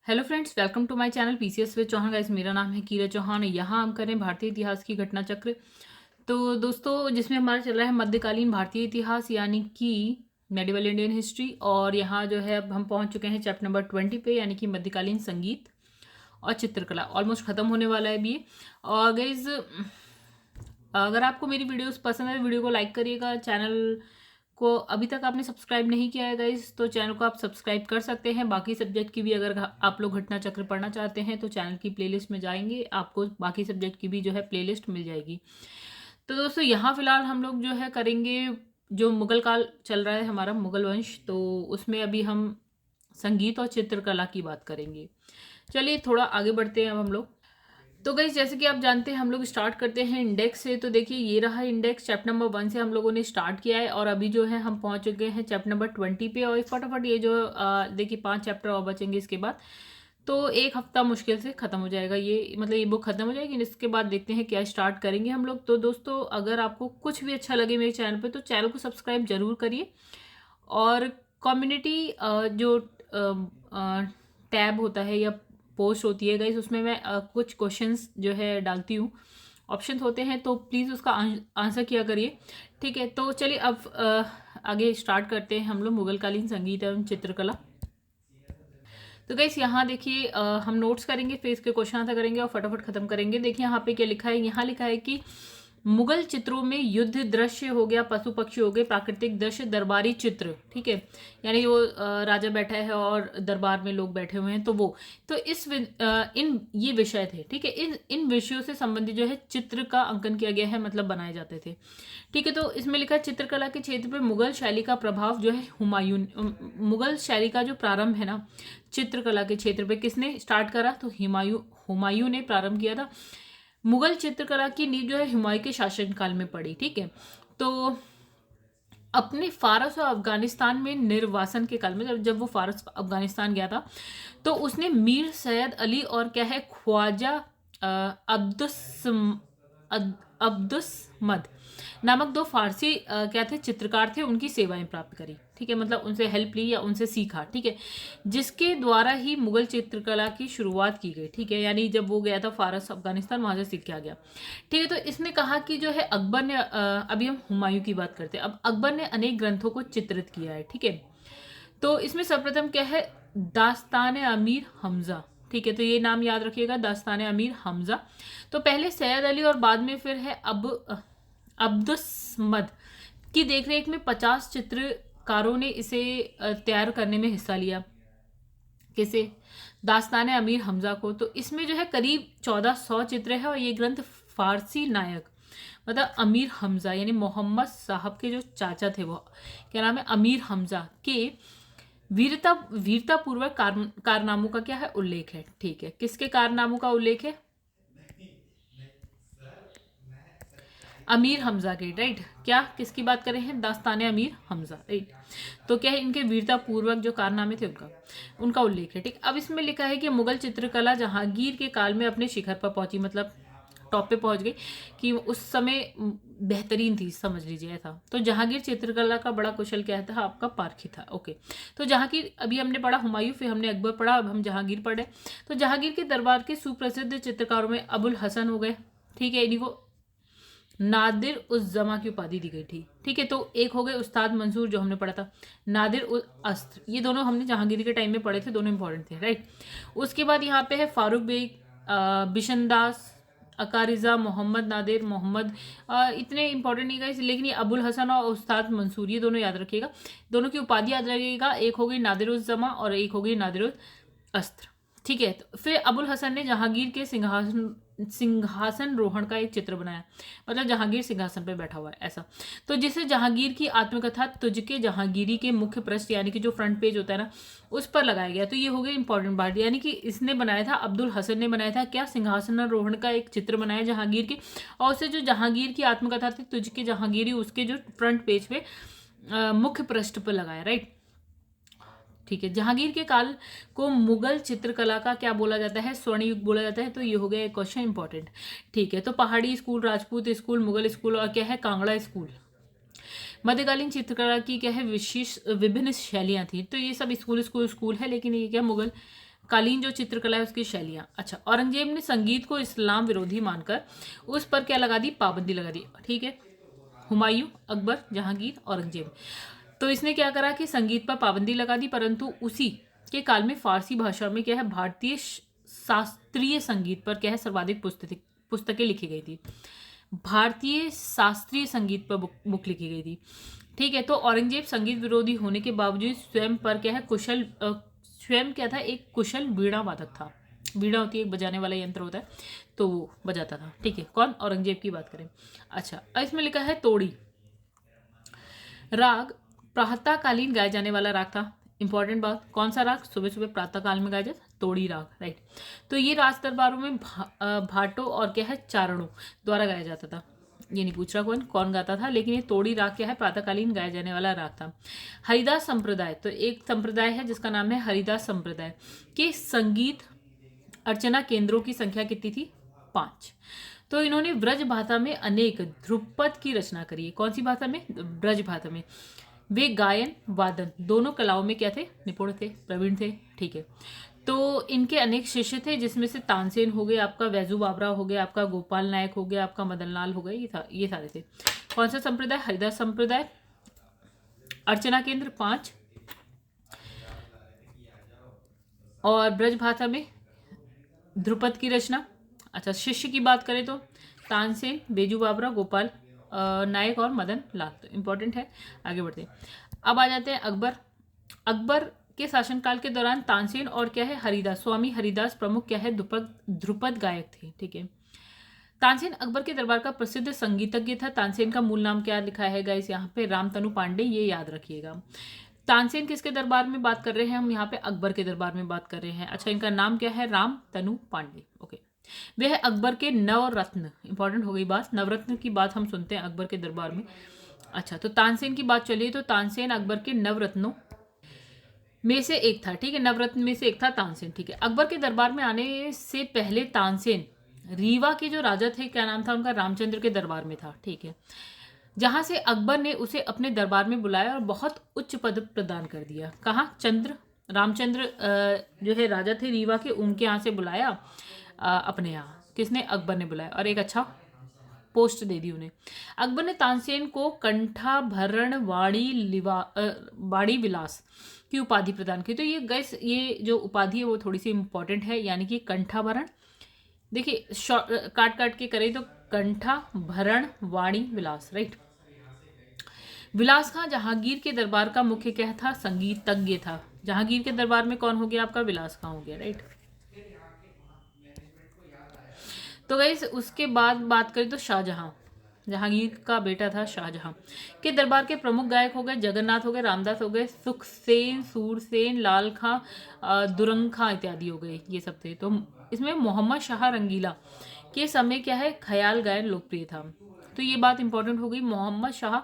Hello friends, welcome to my channel PCS with Chauhan. Guys, मेरा नाम है कीरा चौहान। यहाँ हम करें भारतीय इतिहास की घटना चक्र। तो दोस्तों, जिसमें हमारा चल रहा है मध्यकालीन भारतीय इतिहास यानी कि मेडिवल इंडियन हिस्ट्री। और यहाँ जो है अब हम पहुँच चुके हैं चैप्टर नंबर 20 पे, यानी कि मध्यकालीन संगीत और चित्रकला। ऑलमोस्ट ख़त्म होने वाला है अभी ये। और गाइज, अगर आपको मेरी वीडियोस पसंद है, वीडियो को लाइक करिएगा। चैनल को अभी तक आपने सब्सक्राइब नहीं किया है गाइस, तो चैनल को आप सब्सक्राइब कर सकते हैं। बाकी सब्जेक्ट की भी अगर आप लोग घटना चक्र पढ़ना चाहते हैं तो चैनल की प्लेलिस्ट में जाएंगे, आपको बाकी सब्जेक्ट की भी जो है प्लेलिस्ट मिल जाएगी। तो दोस्तों, यहाँ फिलहाल हम लोग जो है करेंगे, जो मुगल काल चल रहा है हमारा, मुगल वंश, तो उसमें अभी हम संगीत और चित्रकला की बात करेंगे। चलिए थोड़ा आगे बढ़ते हैं अब हम लोग। तो गाइस, जैसे कि आप जानते हैं, हम लोग स्टार्ट करते हैं इंडेक्स से। तो देखिए, ये रहा इंडेक्स। चैप्टर नंबर 1 से हम लोगों ने स्टार्ट किया है और अभी जो है हम पहुंच चुके हैं चैप्टर नंबर 20 पे। और फटाफट ये जो देखिए 5 चैप्टर और बचेंगे इसके बाद। तो एक हफ्ता मुश्किल से ख़त्म हो जाएगा ये, मतलब ये बुक ख़त्म हो जाएगी। इसके बाद देखते हैं क्या स्टार्ट करेंगे हम लोग। तो दोस्तों, अगर आपको कुछ भी अच्छा लगे मेरे चैनल पर तो चैनल को सब्सक्राइब जरूर करिए। और कम्युनिटी जो टैब होता है या पोस्ट होती है गाइस, उसमें मैं कुछ क्वेश्चंस जो है डालती हूँ, ऑप्शंस होते हैं, तो प्लीज़ उसका आंसर किया करिए। ठीक है, तो चलिए अब आगे स्टार्ट करते हैं हम लोग मुगलकालीन संगीत एवं चित्रकला। तो गाइस, यहाँ देखिए हम नोट्स करेंगे, फिर इसके क्वेश्चन आंसर करेंगे और फटाफट खत्म करेंगे। देखिए यहाँ पे क्या लिखा है। यहाँ लिखा है कि मुगल चित्रों में युद्ध दृश्य हो गया, पशु पक्षी हो गए, प्राकृतिक दृश्य, दरबारी चित्र। ठीक है, यानी वो राजा बैठा है और दरबार में लोग बैठे हुए हैं, तो वो तो इन ये विषय थे। ठीक है, इन इन विषयों से संबंधित जो है चित्र का अंकन किया गया है, मतलब बनाए जाते थे। ठीक है, तो इसमें लिखा है चित्रकला के क्षेत्र पर मुगल शैली का प्रभाव जो है हुमायूं, मुगल शैली का जो प्रारंभ है ना चित्रकला के क्षेत्र पे, किसने स्टार्ट करा? तो हुमायूं ने प्रारंभ किया था। मुगल चित्रकला की नींव जो है हुमायूं के शासनकाल में पड़ी। ठीक है, तो अपने फारस और अफगानिस्तान में निर्वासन के काल में, जब वो फारस अफगानिस्तान गया था, तो उसने मीर सैयद अली और क्या है ख्वाजा अब्दुस मद नामक दो फारसी क्या थे चित्रकार थे, उनकी सेवाएं प्राप्त करी। ठीक है, मतलब उनसे हेल्प ली या उनसे सीखा। ठीक है, जिसके द्वारा ही मुगल चित्रकला की शुरुआत की गई। ठीक है, यानी जब वो गया था फारस अफगानिस्तान, वहां से सीख के आ गया। ठीक है, तो इसने कहा कि जो है अकबर ने अभी हम हुमायूं की बात करते हैं। अब अकबर ने अनेक ग्रंथों को चित्रित किया है। ठीक है, तो इसमें सर्वप्रथम क्या है? दास्तान अमीर हमजा। ठीक है, तो ये नाम याद रखिएगा, दास्तान अमीर हमजा। तो पहले सैयद अली और बाद में फिर है अब्दुस्मद की देखरेख में 50 चित्रकारों ने इसे तैयार करने में हिस्सा लिया। किसे? दास्तान अमीर हमजा को। तो इसमें जो है करीब 1400 चित्र है और ये ग्रंथ फारसी नायक, मतलब अमीर हमजा यानी मोहम्मद साहब के जो चाचा थे, वो क्या नाम है, अमीर हमजा के वीरतापूर्वक कारनामों का क्या है, उल्लेख है। ठीक है, किसके कारनामों का उल्लेख है? अमीर हमजा के। राइट, क्या किसकी बात कर रहे हैं? दास्तान अमीर हमजा। राइट, तो क्या है, इनके वीरता पूर्वक जो कारनामे थे उनका उनका उल्लेख है। ठीक, अब इसमें लिखा है कि मुगल चित्रकला जहांगीर के काल में अपने शिखर पर पहुंची, मतलब टॉप पे पहुंच गई, कि उस समय बेहतरीन थी, समझ लीजिए ऐसा। तो जहांगीर चित्रकला का बड़ा कुशल क्या था? आपका पारखी था। ओके, तो जहांगीर, अभी हमने पढ़ा हुमायूं, फिर हमने अकबर पढ़ा, अब हम जहांगीर पढ़े। तो जहांगीर के दरबार के सुप्रसिद्ध चित्रकारों में अबुल हसन हो गए। ठीक है, इन्हीं को नादिर उस जमा की उपाधि दी गई थी। ठीक है, तो एक हो गए उस्ताद मंसूर, जो हमने पढ़ा था, नादिर उल अस्त्र, ये दोनों हमने जहांगीर के टाइम में पढ़े थे, दोनों इंपॉर्टेंट थे। राइट, उसके बाद यहाँ पे है फारूक बेग, बिशनदास, अकारिजा, मोहम्मद नादिर, मोहम्मद, इतने इंपॉर्टेंट नहीं गए, लेकिन ये अबुल हसन और उस्ताद मंसूर, ये दोनों याद रखिएगा। दोनों की उपाधि याद रखिएगा, एक हो गई नादिर उस जमा और एक हो गई नादिर उल अस्त्र। ठीक है, तो फिर अबुल हसन ने जहांगीर के सिंहासन रोहण का एक चित्र बनाया, मतलब जहांगीर सिंहासन पर बैठा हुआ है ऐसा। तो जिसे जहांगीर की आत्मकथा तुझके जहांगीरी के मुख्य पृष्ठ, यानी कि जो फ्रंट पेज होता है ना, उस पर लगाया गया। तो ये हो गया इंपॉर्टेंट पार्ट, यानी कि इसने बनाया था, अब्दुल हसन ने बनाया था क्या? सिंहासन रोहण का एक चित्र बनाया जहांगीर के, और उसे जो जहांगीर की आत्मकथा थी तुझके जहांगीरी, उसके जो फ्रंट पेज पे मुख्य पृष्ठ पर लगाया। राइट, ठीक है, जहांगीर के काल को मुगल चित्रकला का क्या बोला जाता है? स्वर्ण युग बोला जाता है। तो ये हो गया एक क्वेश्चन इंपॉर्टेंट। ठीक है, तो पहाड़ी school, Rajput school, Mughal school और क्या है, कांगड़ा स्कूल। मध्यकालीन चित्रकला की क्या है, विभिन्न शैलियां थी। तो ये सब स्कूल स्कूल स्कूल है, लेकिन ये क्या, मुगल कालीन जो चित्रकला है उसकी शैलियाँ। अच्छा, औरंगजेब ने संगीत को इस्लाम विरोधी मानकर उस पर क्या लगा दी, पाबंदी लगा दी। ठीक है, हुमायूं, अकबर, जहांगीर, औरंगजेब। तो इसने क्या करा कि संगीत पर पाबंदी लगा दी, परंतु उसी के काल में फारसी भाषा में क्या है, भारतीय शास्त्रीय संगीत पर क्या है, सर्वाधिक पुस्तकें लिखी गई थी। भारतीय शास्त्रीय संगीत पर बुक लिखी गई थी। ठीक है, तो औरंगजेब संगीत विरोधी होने के बावजूद स्वयं पर क्या है, स्वयं क्या था, एक कुशल वीणा वादक था। वीणा होती है एक बजाने वाला यंत्र होता है, तो वो बजाता था। ठीक है, कौन, औरंगजेब की बात करें। अच्छा, इसमें लिखा है तोड़ी राग प्रातःकालीन गाए जाने वाला राग था। इंपॉर्टेंट बात, कौन सा राग सुबह सुबह प्रातः काल में गाया जाता, तोड़ी राग, राइट। तो ये राज दरबारों में भाटों और क्या है, चारणों द्वारा गाया जाता था। ये नहीं पूछ रहा कौन गाता था, लेकिन ये तोड़ी राग क्या है, प्रातःकालीन गाया जाने वाला राग था। हरिदास संप्रदाय, तो एक संप्रदाय है जिसका नाम है हरिदास संप्रदाय के संगीत अर्चना केंद्रों की संख्या कितनी थी, 5। तो इन्होंने ब्रज भाषा में अनेक ध्रुपद की रचना करी है। कौन सी भाषा में, ब्रज भाषा में। वे गायन वादन दोनों कलाओं में क्या थे, निपुण थे, प्रवीण थे। ठीक है, तो इनके अनेक शिष्य थे, जिसमें से तानसेन हो गए, आपका वैजू बाबरा हो गया, आपका गोपाल नायक हो गया, आपका मदन लाल हो गया, ये सारे थे। कौन सा संप्रदाय, हरिदास संप्रदाय। अर्चना केंद्र 5, और ब्रज भाषा में ध्रुपद की रचना। अच्छा, शिष्य की बात करें तो तानसेन, बेजू बाबरा, गोपाल नायक और मदन लाल। तो इंपॉर्टेंट है, आगे बढ़ते हैं। अब आ जाते हैं अकबर। अकबर के शासनकाल के दौरान तानसेन और क्या है, हरिदास, स्वामी हरिदास प्रमुख क्या है, ध्रुपद गायक थे। ठीक है, तानसेन अकबर के दरबार का प्रसिद्ध संगीतज्ञ था। तानसेन का मूल नाम क्या लिखा है गाइस यहाँ पे, रामतनु पांडे, ये याद रखिएगा। तानसेन किसके दरबार में बात कर रहे हैं हम, यहाँ पे अकबर के दरबार में बात कर रहे हैं। अच्छा, इनका नाम क्या है, रामतनु पांडे। ओके, वे है अकबर के नवरत्न। इंपॉर्टेंट हो गई बात, नवरत्न की बात हम सुनते हैं अकबर के दरबार में। अच्छा, तो तानसेन की बात चलिए, तो तानसेन अकबर के नवरत्नों में से एक था। ठीक है, नवरत्न में से एक था तानसेन। ठीक है, अकबर के दरबार में आने से पहले तानसेन रीवा के जो राजा थे, क्या नाम था उनका, रामचंद्र के दरबार में था। ठीक है, जहां से अकबर ने उसे अपने दरबार में बुलाया और बहुत उच्च पद प्रदान कर दिया। कहाँ, रामचंद्र जो है राजा थे रीवा के, उनके यहाँ से बुलाया अपने यहाँ, किसने, अकबर ने बुलाया, और एक अच्छा पोस्ट दे दी उन्हें। अकबर ने तानसेन को कंठाभरण वाणी विलास की उपाधि प्रदान की। तो ये गैस, ये जो उपाधि है वो थोड़ी सी इंपॉर्टेंट है, यानी कि कंठाभरण, देखिए काट काट के करें तो कंठाभरण वाणी विलास, राइट। विलास खां जहांगीर के दरबार का मुख्य क्या था, संगीतज्ञ था। जहांगीर के दरबार में कौन हो गया, आपका विलास खां हो गया, राइट। तो गाइस उसके बाद बात करें तो शाहजहां, जहांगीर का बेटा था शाहजहां, के दरबार के प्रमुख गायक हो गए जगन्नाथ हो गए, रामदास हो गए, सुखसेन, सूरसेन, लाल खां, दुरंग खां इत्यादि हो गए, ये सब थे। तो इसमें मोहम्मद शाह रंगीला के समय क्या है, ख्याल गायन लोकप्रिय था। तो ये बात इंपॉर्टेंट हो गई, मोहम्मद शाह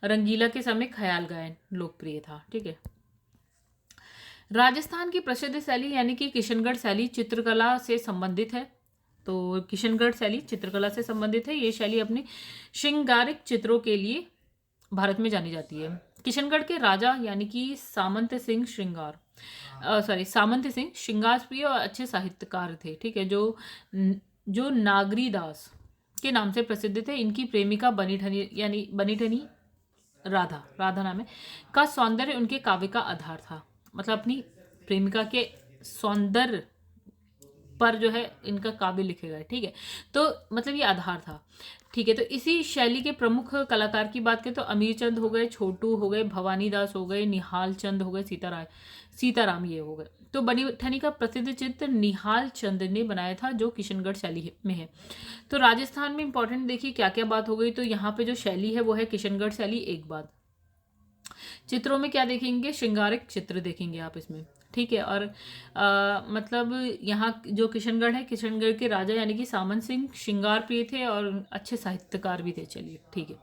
रंगीला के समय ख्याल गायन लोकप्रिय था। ठीक है, राजस्थान की प्रसिद्ध शैली यानी कि किशनगढ़ शैली चित्रकला से संबंधित है। तो किशनगढ़ शैली चित्रकला से संबंधित है। ये शैली अपने श्रृंगारिक चित्रों के लिए भारत में जानी जाती है। किशनगढ़ के राजा यानी कि सामंत सिंह श्रृंगारप्रिय और अच्छे साहित्यकार थे। ठीक है, जो नागरीदास के नाम से प्रसिद्ध थे। इनकी प्रेमिका बनीठनी राधा नाम है, का सौंदर्य उनके काव्य का आधार था। मतलब अपनी प्रेमिका के सौंदर्य पर जो है इनका काव्य लिखे गए। ठीक है, तो मतलब ये आधार था। ठीक है, तो इसी शैली के प्रमुख कलाकार की बात करें तो अमीर चंद हो गए, छोटू हो गए, भवानी दास हो गए, निहाल चंद हो गए, सीताराम ये हो गए। तो बनीठनी का प्रसिद्ध चित्र निहाल चंद ने बनाया था, जो किशनगढ़ शैली में है। तो राजस्थान में इंपॉर्टेंट देखिए क्या क्या बात हो गई। तो यहाँ पे जो शैली है वो है किशनगढ़ शैली। एक बात, चित्रों में क्या देखेंगे, श्रृंगारिक चित्र देखेंगे आप इसमें। ठीक है, और मतलब यहाँ जो किशनगढ़ है, किशनगढ़ के राजा यानी कि सामंत सिंह श्रृंगार प्रिय थे और अच्छे साहित्यकार भी थे। चलिए ठीक है,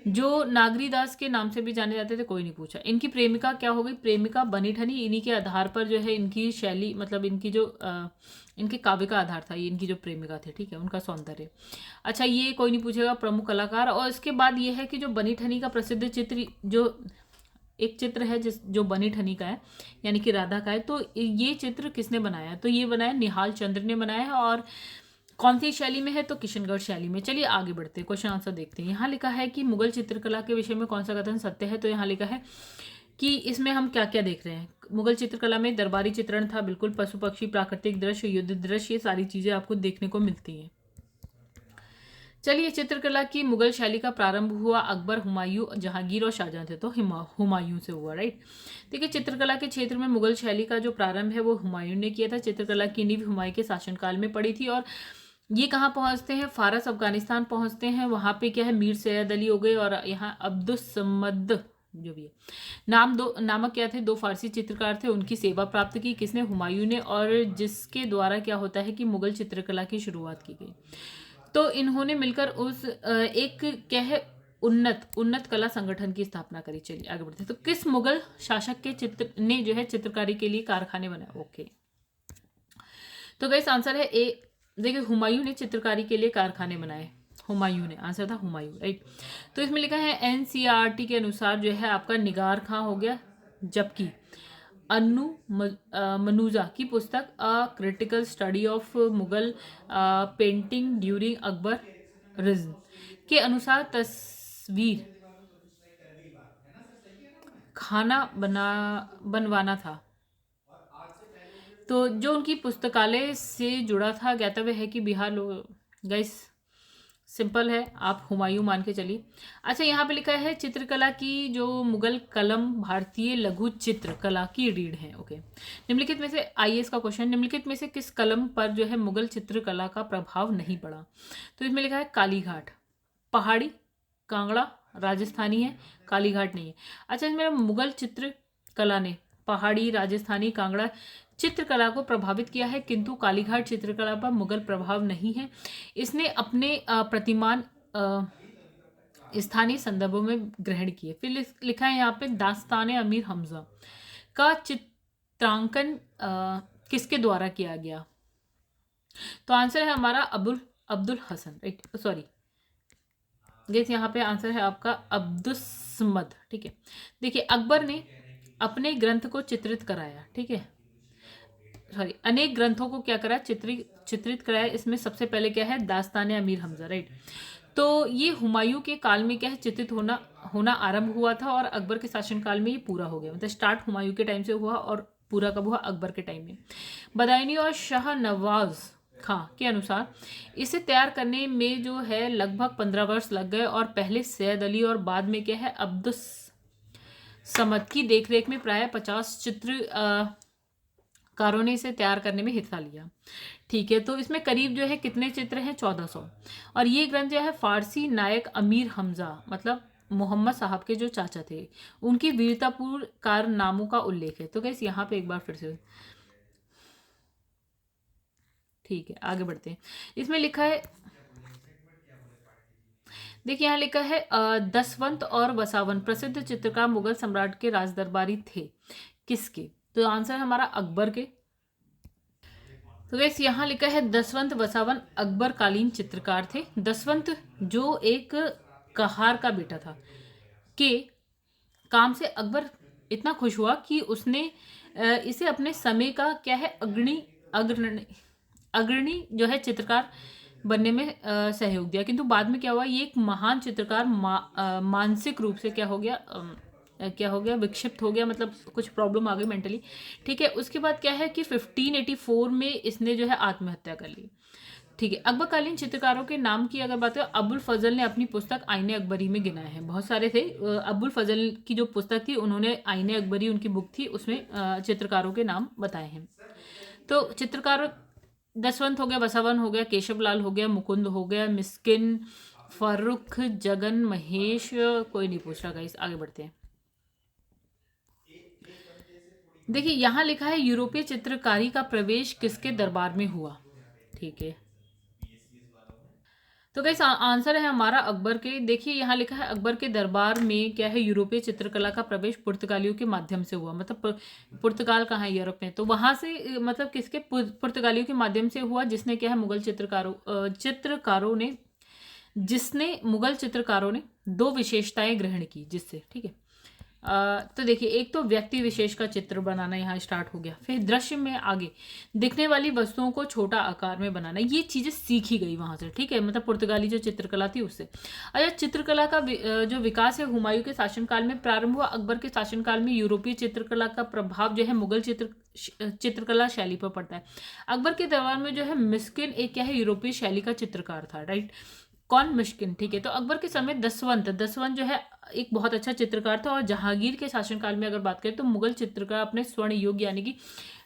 जो नागरीदास के नाम से भी जाने जाते थे, कोई नहीं पूछा। इनकी प्रेमिका क्या हो गई, प्रेमिका बनीठनी। इन्हीं के आधार पर जो है इनकी शैली, मतलब इनकी जो इनके काव्य का आधार था, ये इनकी जो प्रेमिका थे। ठीक है, उनका सौंदर्य। अच्छा, ये कोई नहीं पूछेगा, प्रमुख कलाकार। और इसके बाद ये है कि जो बनीठनी का प्रसिद्ध चित्र, जो एक चित्र है जो बनी ठनी का है, यानी कि राधा का है। तो ये चित्र किसने बनाया? तो ये बनाया निहाल चंद्र ने बनाया है। और कौन सी शैली में है? तो किशनगढ़ शैली में। चलिए आगे बढ़ते हैं, क्वेश्चन आंसर देखते हैं। यहाँ लिखा है कि मुगल चित्रकला के विषय में कौन सा कथन सत्य है? तो यहाँ लिखा है कि इसमें हम क्या क्या देख रहे हैं। मुगल चित्रकला में दरबारी चित्रण था, बिल्कुल, पशु पक्षी, प्राकृतिक दृश्य, युद्ध दृश्य, ये सारी चीजें आपको देखने को मिलती हैं। चलिए, चित्रकला की मुगल शैली का प्रारंभ हुआ अकबर, हुमायूं, जहांगीर और शाहजहां थे। तो हुमायूं से हुआ, राइट। देखिए, चित्रकला के क्षेत्र में मुगल शैली का जो प्रारंभ है वो हुमायूं ने किया था। चित्रकला की नींव हुमायूं के शासनकाल में पड़ी थी। और ये कहाँ पहुंचते हैं? फारस, अफगानिस्तान पहुंचते हैं। वहां पे क्या है, मीर सैयद अली हो गए और यहाँ अब्दुस्समद जो भी है नामक क्या थे, 2 फारसी चित्रकार थे। उनकी सेवा प्राप्त की किसने? हुमायूं ने। और जिसके द्वारा क्या होता है कि मुगल चित्रकला की शुरुआत की गई। तो इन्होंने मिलकर उस एक क्या है, उन्नत कला संगठन की स्थापना करी। चलिए आगे बढ़ते हैं। तो किस मुगल शासक के चित्र ने जो है चित्रकारी के लिए कारखाने बनाए? ओके, तो गाइस आंसर है ए। देखिए, हुमायूं ने चित्रकारी के लिए कारखाने बनाए। हुमायूं ने, आंसर था हुमायूं, राइट। तो इसमें लिखा है एनसीईआरटी के अनुसार जो है आपका निगार खां हो गया, जबकि अन्नू मनुजा की पुस्तक a critical study of Mughal painting during Akbar rhythm के अनुसार तस्वीर खाना बनवाना था। तो जो उनकी पुस्तकालय से जुड़ा था, ज्ञातव्य है कि बिहार लोग। गाइस सिंपल है, आप हुमायूं मान के चलिए। अच्छा, यहाँ पे लिखा है चित्रकला की जो मुगल कलम भारतीय लघु चित्र कला की रीढ़ है। ओके, निम्नलिखित में से आईएएस का क्वेश्चन, निम्नलिखित में से किस कलम पर जो है मुगल चित्रकला का प्रभाव नहीं पड़ा? तो इसमें लिखा है कालीघाट, पहाड़ी, कांगड़ा, राजस्थानी है, कालीघाट नहीं है। अच्छा, इसमें मुगल चित्रकला ने पहाड़ी, राजस्थानी, कांगड़ा चित्रकला को प्रभावित किया है, किंतु कालीघाट चित्रकला पर मुगल प्रभाव नहीं है। इसने अपने प्रतिमान स्थानीय संदर्भों में ग्रहण किए। फिर लिखा है यहाँ पे दास्तान अमीर हमजा का चित्रांकन किसके द्वारा किया गया? तो आंसर है हमारा Abdul Hasan, right, sorry guys, यहाँ पे आंसर है आपका अब्दुस्समद। ठीक है, देखिए अकबर ने अपने ग्रंथ को चित्रित कराया, ठीक है, सॉरी अनेक ग्रंथों को क्या करा, चित्रित कराया। इसमें सबसे पहले क्या है, दास्तान अमीर हमजा, राइट। तो ये हुमायूं के काल में क्या है, चित्रित होना आरंभ हुआ था और अकबर के शासनकाल में ये पूरा हो गया। मतलब स्टार्ट हुमायूं के टाइम से हुआ और पूरा कब हुआ, अकबर के टाइम में। बदायूनी और शाह नवाज खां के अनुसार इसे तैयार करने में जो है लगभग 15 वर्ष लग गए और पहले सैयद अली और बाद में क्या है अब्दुस समद की देखरेख में प्राय 50 चित्रकारों ने इसे तैयार करने में हिस्सा लिया। ठीक है, तो इसमें करीब जो है कितने चित्र हैं, 1400। और ये ग्रंथ जो है फारसी नायक अमीर हमजा मतलब मोहम्मद साहब के जो चाचा थे उनकी वीरतापूर्ण कारनामों का उल्लेख है। तो गाइस यहाँ पे एक बार फिर से, ठीक है आगे बढ़ते हैं। इसमें लिखा है, देखिए यहाँ लिखा है दसवंत और वसावन प्रसिद्ध चित्रकार मुगल सम्राट के राजदरबारी थे, किसके? तो आंसर है हमारा अकबर के। तो गैस यहाँ लिखा है दसवंत वसावन अकबर कालीन चित्रकार थे। दसवंत जो एक कहार का बेटा था, के काम से अकबर इतना खुश हुआ कि उसने इसे अपने समय का क्या है अग्रणी जो है चित्रकार बनने में सहयोग दिया। किंतु बाद में क्या हुआ, ये एक महान चित्रकार मानसिक रूप से क्या हो गया विक्षिप्त हो गया, मतलब कुछ प्रॉब्लम आ गई मेंटली। ठीक है, उसके बाद क्या है कि 1584 में इसने जो है आत्महत्या कर ली। ठीक है, अकबरकालीन चित्रकारों के नाम की अगर बात करें, अबुल फजल ने अपनी पुस्तक आईने अकबरी में गिनाए हैं। बहुत सारे थे, अबुल फजल की जो पुस्तक थी उन्होंने आईने अकबरी उनकी बुक थी, उसमें चित्रकारों के नाम बताए हैं। तो चित्रकार दसवंत हो गया, वसावन हो गया, केशवलाल हो गया, मुकुंद हो गया, मिस्किन, फर्रुख, जगन, महेश, कोई नहीं पूछ रहा गाइस, आगे बढ़ते हैं। देखिए यहाँ लिखा है यूरोपीय चित्रकारी का प्रवेश किसके दरबार में हुआ? ठीक है, तो गाइस आंसर है हमारा अकबर के। देखिए यहाँ लिखा है अकबर के दरबार में क्या है, यूरोपीय चित्रकला का प्रवेश पुर्तगालियों के माध्यम से हुआ। मतलब पुर्तगाल कहाँ है, यूरोप में, तो वहां से मतलब किसके, पुर्तगालियों के माध्यम से हुआ, जिसने क्या है मुगल चित्रकारों ने 2 विशेषताएं ग्रहण की, जिससे, ठीक है, तो देखिए, एक तो व्यक्ति विशेष का चित्र बनाना यहाँ स्टार्ट हो गया, फिर दृश्य में आगे दिखने वाली वस्तुओं को छोटा आकार में बनाना, ये चीज़ें सीखी गई वहाँ से, ठीक है, मतलब पुर्तगाली जो चित्रकला थी उससे। अच्छा, चित्रकला का जो विकास है हुमायूं के शासनकाल में प्रारंभ हुआ। अकबर के शासनकाल में यूरोपीय चित्रकला का प्रभाव जो है मुगल चित्रकला शैली पर पड़ता है। अकबर के दरबार में जो है मिस्किन एक क्या है, यूरोपीय शैली का चित्रकार था, राइट। कौन? मिस्किन, ठीक है। तो अकबर के समय दसवंत जो है एक बहुत अच्छा चित्रकार था। और जहांगीर के शासनकाल में अगर बात करें तो मुगल चित्रकला अपने स्वर्ण युग यानी कि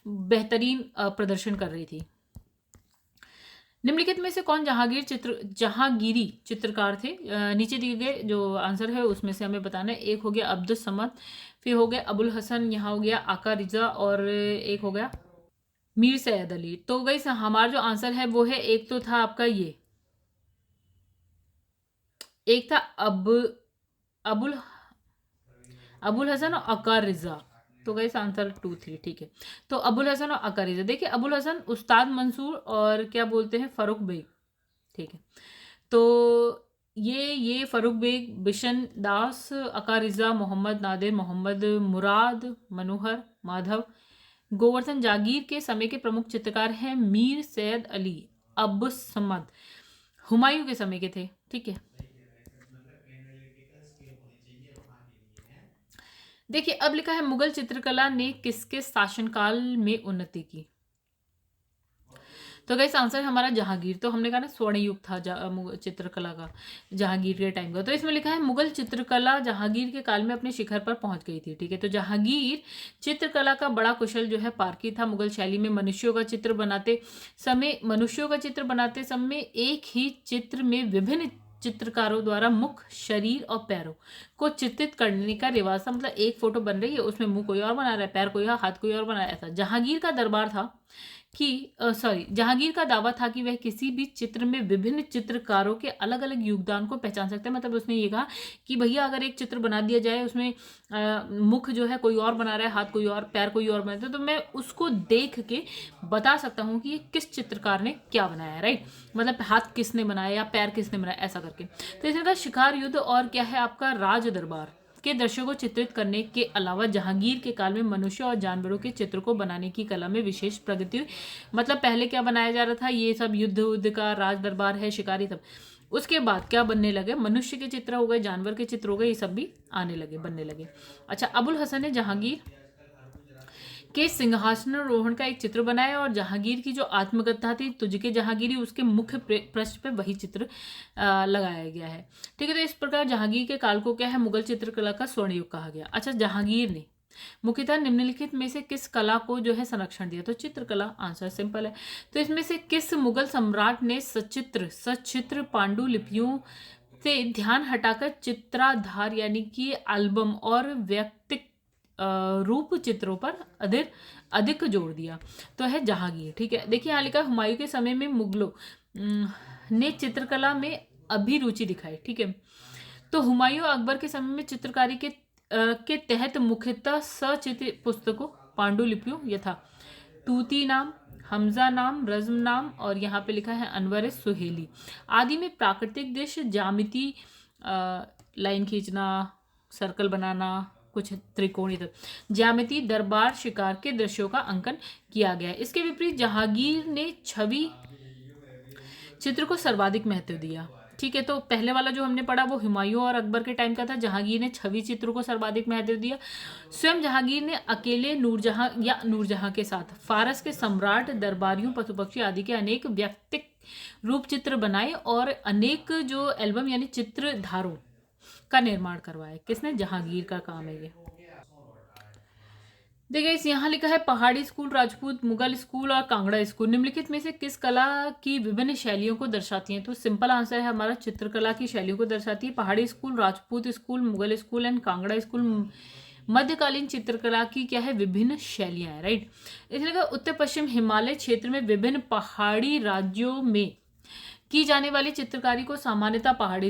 बेहतरीन प्रदर्शन कर रही थी। निम्नलिखित में से कौन जहांगीरी चित्रकार थे? नीचे दिए गए जो आंसर है उसमें से हमें बताना है। एक हो गया अब्दुल समद, फिर हो गया अबुल हसन, यहाँ हो गया आका रिजा, और एक हो गया मीर सैयद अली। तो गई हमारा जो आंसर है वो है, एक तो था आपका ये, एक था अबुल अबुल हसन और अकार रिजा। तो गई आंसर 2 3, ठीक है। तो अबुल हसन और अकार रिजा, देखिए अबुल हसन उस्ताद मंसूर और क्या बोलते हैं फरुख बेग, ठीक है। तो ये फरुख बेग, बिशन दास, अकार रिजा, मोहम्मद नादिर, मोहम्मद मुराद, मनोहर माधव, गोवर्धन जागीर के समय के प्रमुख चित्रकार हैं। मीर सैयद अली, अब्बुस समद हुमायूं के समय के थे, ठीक है। देखिए अब लिखा है मुगल चित्रकला ने किसके शासनकाल में उन्नति की? तो गाइस आंसर है हमारा जहांगीर। तो हमने कहा ना स्वर्ण युग था चित्रकला का जहांगीर के टाइम का। तो इसमें लिखा है मुगल चित्रकला जहांगीर के काल में अपने शिखर पर पहुंच गई थी, ठीक है। तो जहांगीर चित्रकला का बड़ा कुशल जो है पारखी था। मुगल शैली में मनुष्यों का चित्र बनाते समय एक ही चित्र में विभिन्न चित्रकारों द्वारा मुख, शरीर और पैरों को चित्रित करने का रिवाज था। मतलब एक फोटो बन रही है, उसमें मुंह कोई और बना रहा है, पैर कोई और, हाथ कोई और बना रहा था। जहांगीर का दरबार था कि जहांगीर का दावा था कि वह किसी भी चित्र में विभिन्न चित्रकारों के अलग अलग योगदान को पहचान सकते हैं। मतलब उसने ये कहा कि भैया अगर एक चित्र बना दिया जाए, उसमें मुख जो है कोई और बना रहा है, हाथ कोई और, पैर कोई और बनाता है, तो मैं उसको देख के बता सकता हूँ कि ये किस चित्रकार ने क्या बनाया है, राइट। मतलब हाथ किसने बनाया या पैर किसने बनाया, ऐसा करके। तो इसने कहा शिकार युद्ध और क्या है आपका राज दरबार के दृश्यों को चित्रित करने के अलावा जहांगीर के काल में मनुष्य और जानवरों के चित्र को बनाने की कला में विशेष प्रगति हुई। मतलब पहले क्या बनाया जा रहा था, ये सब युद्ध का राज दरबार है, शिकारी सब। उसके बाद क्या बनने लगे, मनुष्य के चित्र हो गए, जानवर के चित्र हो गए, ये सब भी आने लगे, बनने लगे। अच्छा, अबुल हसन ने जहांगीर के सिंहासनारोहण का एक चित्र बनाया और जहांगीर की जो आत्मकथा थी तुझके जहांगीरी, उसके मुख्य पृष्ठ पे वही चित्र लगाया गया है, ठीक है। तो इस प्रकार जहांगीर के काल को क्या है मुगल चित्रकला का स्वर्ण युग कहा गया। अच्छा, जहांगीर ने मुख्यतः निम्नलिखित में से किस कला को जो है संरक्षण दिया? तो चित्रकला, आंसर सिंपल है। तो इसमें से किस मुगल सम्राट ने सचित्र पांडुलिपियों से ध्यान हटाकर चित्राधार यानी कि एल्बम और व्यक्तिक रूप चित्रों पर अधिक जोर दिया? तो है जहांगीर, ठीक है। देखिए यहाँ लिखा हुमायूं के समय में मुगलों ने चित्रकला में अभिरुचि दिखाई, ठीक है। तो हुमायूं अकबर के समय में चित्रकारी के तहत मुख्यतः सचित्र पुस्तकों, पांडुलिपियों यथा तूती नाम, हमजा नाम, रज्म नाम, और यहाँ पे लिखा है अनवर सुहेली आदि में प्राकृतिक दृश्य, ज्यामिति, लाइन खींचना, सर्कल बनाना, कुछ त्रिकोणीय ज्यामिति, दरबार शिकार के दृश्यों का अंकन किया गया है। इसके विपरीत जहांगीर ने छवि चित्र को सर्वाधिक महत्व दिया, ठीक है। तो पहले वाला जो हमने पढ़ा वो हुमायूं और अकबर के टाइम का था, जहांगीर ने छवि चित्र को सर्वाधिक महत्व दिया। स्वयं जहांगीर ने अकेले नूरजहां के साथ फारस के सम्राट, दरबारियों, पशु पक्षी आदि के अनेक व्यक्तिक रूप चित्र बनाए और अनेक जो एल्बम यानी चित्रधारों का निर्माण करवाया। किसने? जहांगीर का काम है ये। देखिए इस यहाँ लिखा है पहाड़ी स्कूल, राजपूत, मुगल स्कूल और कांगड़ा स्कूल निम्नलिखित में से किस कला की विभिन्न शैलियों को दर्शाती हैं? तो सिंपल आंसर है हमारा चित्रकला की शैलियों को दर्शाती है। पहाड़ी school, Rajput school, Mughal school and Kangra school मध्यकालीन चित्रकला की क्या है विभिन्न शैलियां हैं, राइट। इसलिए उत्तर पश्चिम हिमालय क्षेत्र में विभिन्न पहाड़ी राज्यों में की जाने वाली चित्रकारी को सामान्यतः पहाड़ी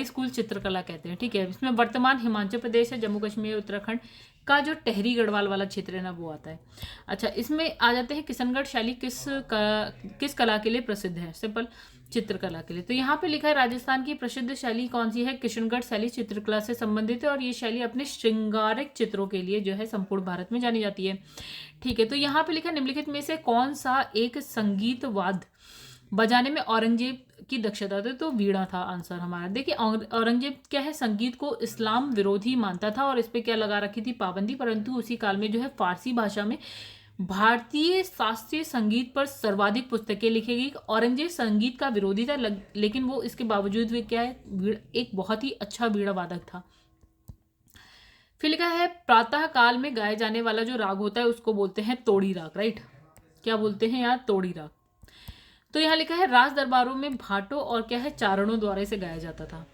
स्कूल चित्रकला कहते हैं, ठीक है। इसमें वर्तमान हिमाचल प्रदेश है, जम्मू कश्मीर, उत्तराखंड का जो टहरी गढ़वाल वाला क्षेत्र है ना वो आता है। अच्छा, इसमें आ जाते हैं किशनगढ़ शैली किस कला के लिए प्रसिद्ध है? सिंपल, चित्रकला के लिए। तो यहाँ पे लिखा है राजस्थान की प्रसिद्ध शैली कौन सी है? किशनगढ़ शैली चित्रकला से संबंधित है और ये शैली अपने श्रृंगारिक चित्रों के लिए जो है संपूर्ण भारत में जानी जाती है। ठीक है, तो यहाँ पे लिखा है निम्नलिखित में से कौन सा एक संगीत वाद्य बजाने में औरंगजेब की दक्षता थी? तो वीणा था आंसर हमारा। देखिए औरंगजेब क्या है, संगीत को इस्लाम विरोधी मानता था और इस पे क्या लगा रखी थी? पाबंदी। परंतु उसी काल में जो है फारसी भाषा में भारतीय शास्त्रीय संगीत पर सर्वाधिक पुस्तकें लिखी गई। औरंगजेब संगीत का विरोधी था, लेकिन वो इसके बावजूद भी क्या है, एक बहुत ही अच्छा वीणा वादक था। फिर लिखा है प्रातः काल में गाए जाने वाला जो राग होता है उसको बोलते हैं तोड़ी राग, राइट? क्या बोलते हैं यार? तोड़ी राग। तो यहाँ लिखा है राज दरबारों में भाटों और क्या है, चारणों द्वारा से गाया जाता था।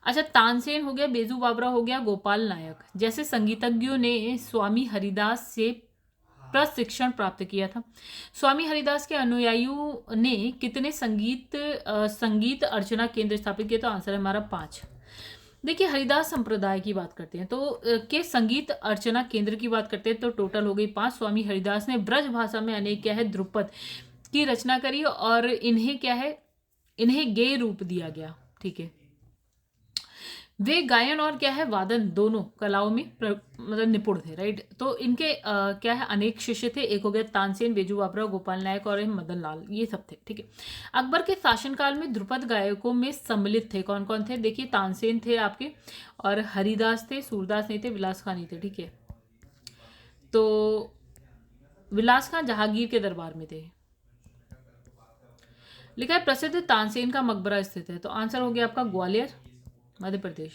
अच्छा, तानसेन हो गया, बेजू बावरा हो गया, गोपाल नायक जैसे संगीतज्ञों ने स्वामी हरिदास से प्रशिक्षण प्राप्त किया था। स्वामी हरिदास के अनुयायियों ने कितने संगीत अर्चना केंद्र स्थापित किए? तो आंसर है हमारा 5। देखिए हरिदास संप्रदाय की बात करते हैं तो के संगीत अर्चना केंद्र की बात करते हैं तो टोटल हो गई 5। स्वामी हरिदास ने ब्रज भाषा में अनेक क्या है, ध्रुपद की रचना करी और इन्हें क्या है, इन्हें गेय रूप दिया गया। ठीक है, वे गायन और क्या है, वादन दोनों कलाओं में मतलब निपुण थे, राइट? तो इनके क्या है, अनेक शिष्य थे। एक हो गया तानसेन, बेजू बावरा, गोपाल नायक और मदन लाल, ये सब थे। ठीक है, अकबर के शासनकाल में ध्रुपद गायकों में सम्मिलित थे कौन कौन थे? देखिए तानसेन थे आपके, और हरिदास थे, सूरदास नहीं थे, विलास खां नहीं थे। ठीक है, तो विलास खां जहांगीर के दरबार में थे। लिखा है प्रसिद्ध तानसेन का मकबरा स्थित है, तो आंसर हो गया आपका ग्वालियर, मध्य प्रदेश।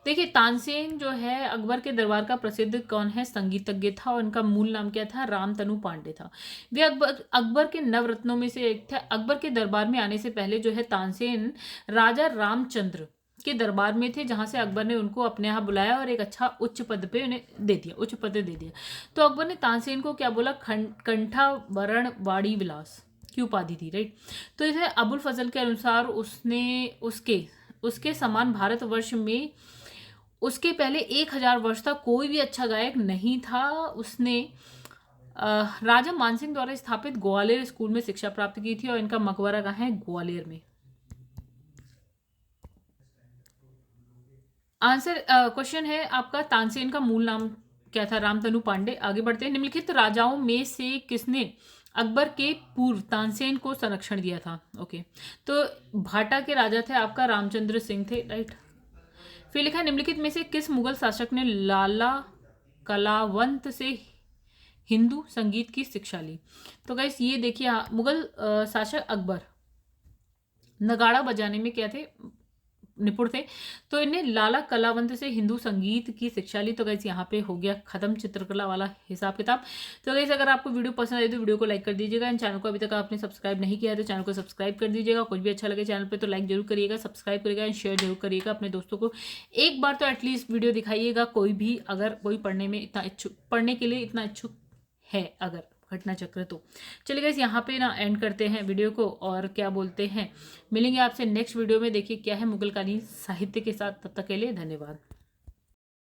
देखिए तानसेन जो है अकबर के दरबार का प्रसिद्ध कौन है, संगीतज्ञ था और उनका मूल नाम क्या था? रामतनु पांडे था। वे अकबर के नवरत्नों में से एक थे। अकबर के दरबार में आने से पहले जो है तानसेन राजा रामचंद्र के दरबार में थे, जहां से अकबर ने उनको अपने यहाँ बुलाया और एक अच्छा उच्च पद पे उन्हें दे दिया, उच्च पद दे दिया। तो अकबर ने तानसेन को क्या बोला? कंठाभरण वाड़ी विलास की उपाधि थी, राइट? तो इसे अबुल फजल के अनुसार उसने उसके समान भारतवर्ष में उसके पहले 1000 वर्ष तक कोई भी अच्छा गायक नहीं था। उसने राजा मानसिंह द्वारा स्थापित ग्वालियर स्कूल में शिक्षा प्राप्त की थी और इनका मकबरा कहाँ है? ग्वालियर में। आंसर क्वेश्चन है आपका तानसेन का मूल नाम क्या था? रामतनु पांडे। आगे बढ़ते हैं, निम्नलिखित राजाओं में से किसने अकबर के पूर्व तानसेन को संरक्षण दिया था? ओके, तो भाटा के राजा थे आपका रामचंद्र सिंह थे, राइट? फिर लिखा है निम्नलिखित में से किस मुगल शासक ने लाला कलावंत से हिंदू संगीत की शिक्षा ली? तो गाइस ये देखिए मुगल शासक अकबर नगाड़ा बजाने में क्या थे? निपुण थे। तो इन्हें लाला कलावंत से हिंदू संगीत की शिक्षा ली। तो गाइस यहाँ पे हो गया खत्म चित्रकला वाला हिसाब किताब। तो गाइस अगर आपको वीडियो पसंद आई तो वीडियो को लाइक कर दीजिएगा। इन चैनल को अभी तक आपने सब्सक्राइब नहीं किया है तो चैनल को सब्सक्राइब कर दीजिएगा। कुछ भी अच्छा लगे चैनल पे तो लाइक जरूर करिएगा, सब्सक्राइब करिएगा एंड शेयर जरूर करिएगा अपने दोस्तों को। एक बार तो एटलीस्ट वीडियो दिखाइएगा, कोई भी अगर कोई पढ़ने के लिए इतना इच्छुक है अगर घटना चक्र। तो चलिए गाइस यहाँ पे ना एंड करते हैं वीडियो को और क्या बोलते हैं, मिलेंगे आपसे नेक्स्ट वीडियो में। देखिए क्या है मुगल कालीन साहित्य के साथ, तब तक के लिए धन्यवाद।